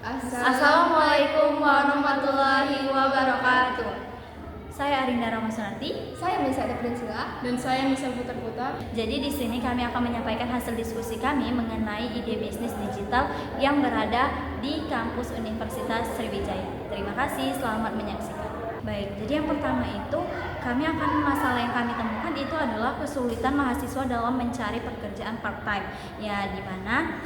Assalamualaikum warahmatullahi wabarakatuh. Saya Arinda Ramasunarti. Saya Misada Prinsila. Dan saya Misal Putar-Putar. Jadi di sini kami akan menyampaikan hasil diskusi kami mengenai ide bisnis digital yang berada di kampus Universitas Sriwijaya. Terima kasih, selamat menyaksikan. Baik, jadi yang pertama itu masalah yang kami temukan itu adalah kesulitan mahasiswa dalam mencari pekerjaan part-time. Ya, di mana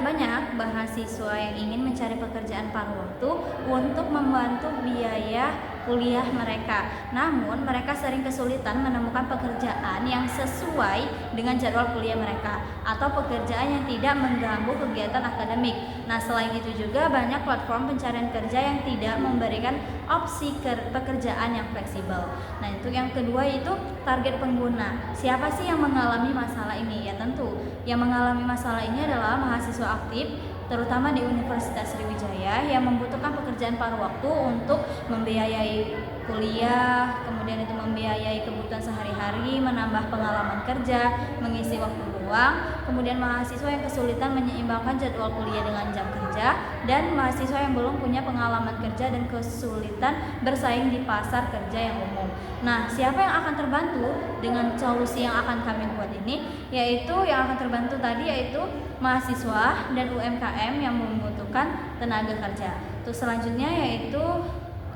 banyak mahasiswa yang ingin mencari pekerjaan paruh waktu untuk membantu biaya kuliah mereka. Namun mereka sering kesulitan menemukan pekerjaan yang sesuai dengan jadwal kuliah mereka atau pekerjaan yang tidak mengganggu kegiatan akademik. Nah, selain itu juga banyak platform pencarian kerja yang tidak memberikan opsi pekerjaan yang fleksibel. Nah, itu yang kedua itu target pengguna. Siapa sih yang mengalami masalah ini? Ya tentu yang mengalami masalah ini adalah mahasiswa aktif terutama di Universitas Sriwijaya yang membutuhkan pekerjaan paruh waktu untuk membiayai kuliah, kemudian itu membiayai kebutuhan sehari-hari, menambah pengalaman kerja, mengisi waktu luang, kemudian mahasiswa yang kesulitan menyeimbangkan jadwal kuliah dengan jam kerja, dan mahasiswa yang belum punya pengalaman kerja dan kesulitan bersaing di pasar kerja yang umum. Nah, siapa yang akan terbantu dengan solusi yang akan kami buat ini? Yaitu yang akan terbantu tadi yaitu mahasiswa dan UMKM yang membutuhkan tenaga kerja. Terus selanjutnya yaitu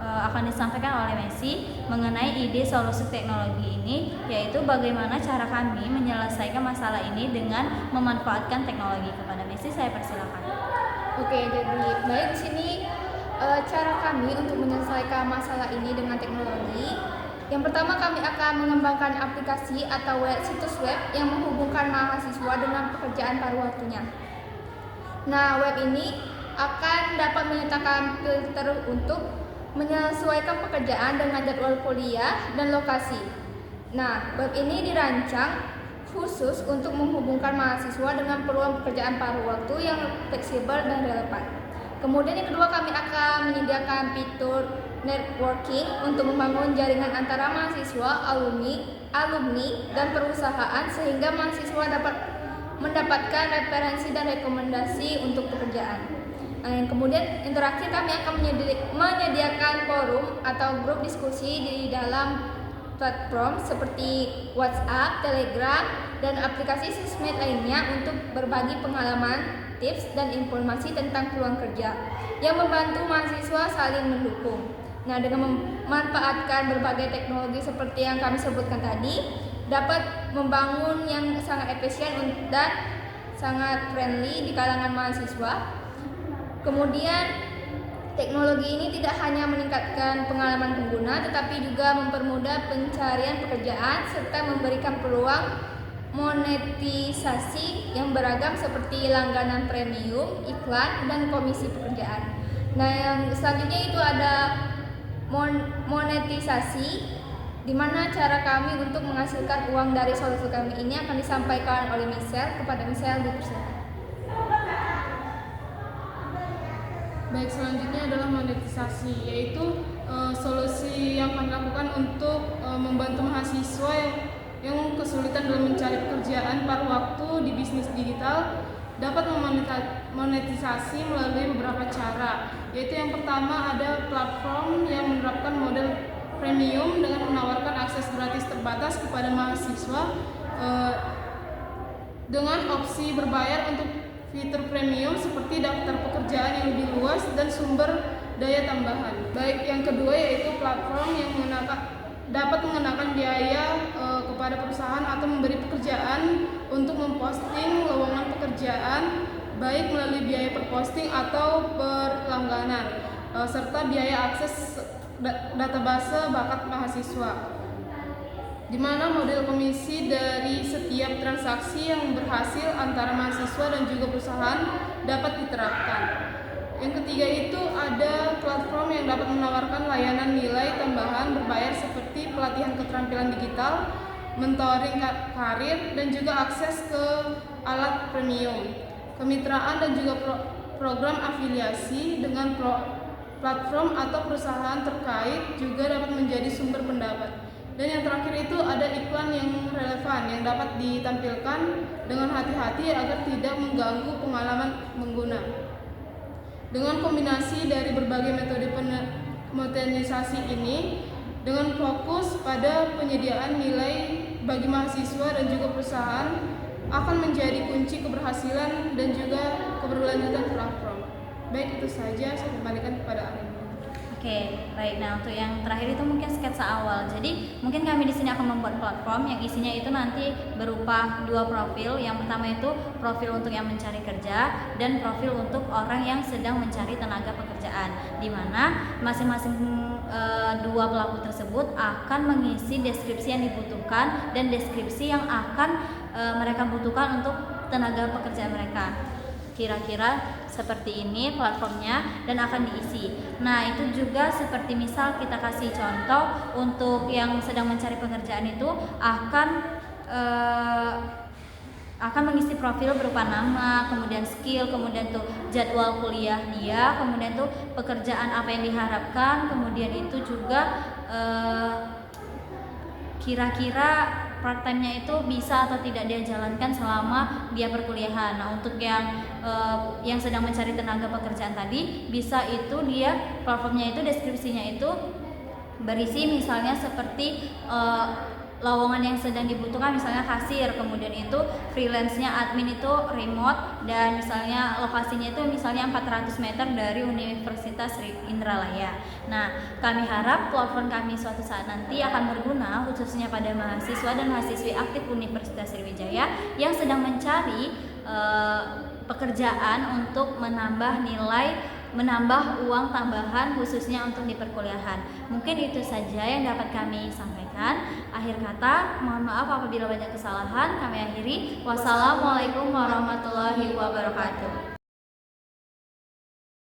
akan disampaikan oleh Messi mengenai ide solusi teknologi ini, yaitu bagaimana cara kami menyelesaikan masalah ini dengan memanfaatkan teknologi. Kepada Messi saya persilakan. Oke, jadi baik di sini cara kami untuk menyelesaikan masalah ini dengan teknologi. Yang pertama, kami akan mengembangkan aplikasi atau situs web yang menghubungkan mahasiswa dengan pekerjaan paruh waktunya. Nah, web ini akan dapat menyatakan filter untuk menyesuaikan pekerjaan dengan jadwal kuliah dan lokasi. Nah, web ini dirancang khusus untuk menghubungkan mahasiswa dengan peluang pekerjaan paruh waktu yang fleksibel dan relevan. Kemudian yang kedua, kami akan menyediakan fitur networking untuk membangun jaringan antara mahasiswa, alumni, dan perusahaan sehingga mahasiswa dapat mendapatkan referensi dan rekomendasi untuk pekerjaan. Nah, kemudian yang terakhir, kami akan menyediakan forum atau grup diskusi di dalam platform seperti WhatsApp, Telegram, dan aplikasi sosmed lainnya untuk berbagi pengalaman, tips, dan informasi tentang peluang kerja yang membantu mahasiswa saling mendukung. Nah, dengan memanfaatkan berbagai teknologi seperti yang kami sebutkan tadi, dapat membangun yang sangat efisien dan sangat friendly di kalangan mahasiswa. Kemudian, teknologi ini tidak hanya meningkatkan pengalaman pengguna, tetapi juga mempermudah pencarian pekerjaan serta memberikan peluang monetisasi yang beragam seperti langganan premium, iklan, dan komisi pekerjaan. Nah, yang selanjutnya itu ada monetisasi, di mana cara kami untuk menghasilkan uang dari solusi kami ini akan disampaikan oleh Michelle. Kepada Michelle, dipersilakan. Baik, selanjutnya adalah monetisasi, yaitu solusi yang kami lakukan untuk membantu mahasiswa yang kesulitan dalam mencari pekerjaan paruh waktu di bisnis digital dapat memonetisasi melalui beberapa cara, yaitu yang pertama ada platform yang menerapkan model premium dengan menawarkan akses gratis terbatas kepada mahasiswa dengan opsi berbayar untuk fitur premium seperti daftar pekerjaan yang lebih luas dan sumber daya tambahan. Baik, yang kedua yaitu platform yang dapat mengenakan biaya kepada perusahaan atau memberi pekerjaan untuk memposting lowongan pekerjaan baik melalui biaya per posting atau per langganan serta biaya akses database bakat mahasiswa, di mana model komisi dari setiap transaksi yang berhasil antara mahasiswa dan juga perusahaan dapat diterapkan. Yang ketiga itu ada platform yang dapat menawarkan layanan nilai tambahan berbayar seperti pelatihan keterampilan digital, mentoring karir, dan juga akses ke alat premium, kemitraan, dan juga program afiliasi dengan platform atau perusahaan terkait juga dapat menjadi sumber pendapat. Dan yang terakhir itu ada iklan yang relevan yang dapat ditampilkan dengan hati-hati agar tidak mengganggu pengalaman pengguna. Dengan kombinasi dari berbagai metode modernisasi ini, dengan fokus pada penyediaan nilai bagi mahasiswa dan juga perusahaan, akan menjadi kunci keberhasilan dan juga keberlanjutan platform. Baik, itu saja, saya kembalikan kepada Arin. Oke, baik. Nah, untuk yang terakhir itu mungkin sketsa awal. Jadi, mungkin kami di sini akan membuat platform yang isinya itu nanti berupa 2 profil. Yang pertama itu profil untuk yang mencari kerja dan profil untuk orang yang sedang mencari tenaga pekerjaan. Di mana masing-masing 2 pelaku tersebut akan mengisi deskripsi yang dibutuhkan dan deskripsi yang akan mereka butuhkan untuk tenaga pekerjaan mereka. Kira-kira seperti ini platformnya dan akan diisi. Nah, itu juga seperti misal kita kasih contoh untuk yang sedang mencari pekerjaan itu akan mengisi profil berupa nama, kemudian skill, kemudian tuh jadwal kuliah dia, kemudian tuh pekerjaan apa yang diharapkan, kemudian itu juga kira-kira part time-nya itu bisa atau tidak dia jalankan selama dia perkuliahan. Nah, untuk yang sedang mencari tenaga pekerjaan tadi, bisa itu dia platformnya itu deskripsinya itu berisi misalnya seperti lowongan yang sedang dibutuhkan, misalnya kasir, kemudian itu freelance-nya admin itu remote, dan misalnya lokasinya itu misalnya 400 meter dari Universitas Indralaya. Nah, kami harap platform kami suatu saat nanti akan berguna khususnya pada mahasiswa dan mahasiswi aktif Universitas Sriwijaya yang sedang mencari pekerjaan untuk menambah uang tambahan khususnya untuk di perkuliahan. Mungkin itu saja yang dapat kami sampaikan. Akhir kata, mohon maaf apabila banyak kesalahan. Kami akhiri. Wassalamualaikum warahmatullahi wabarakatuh.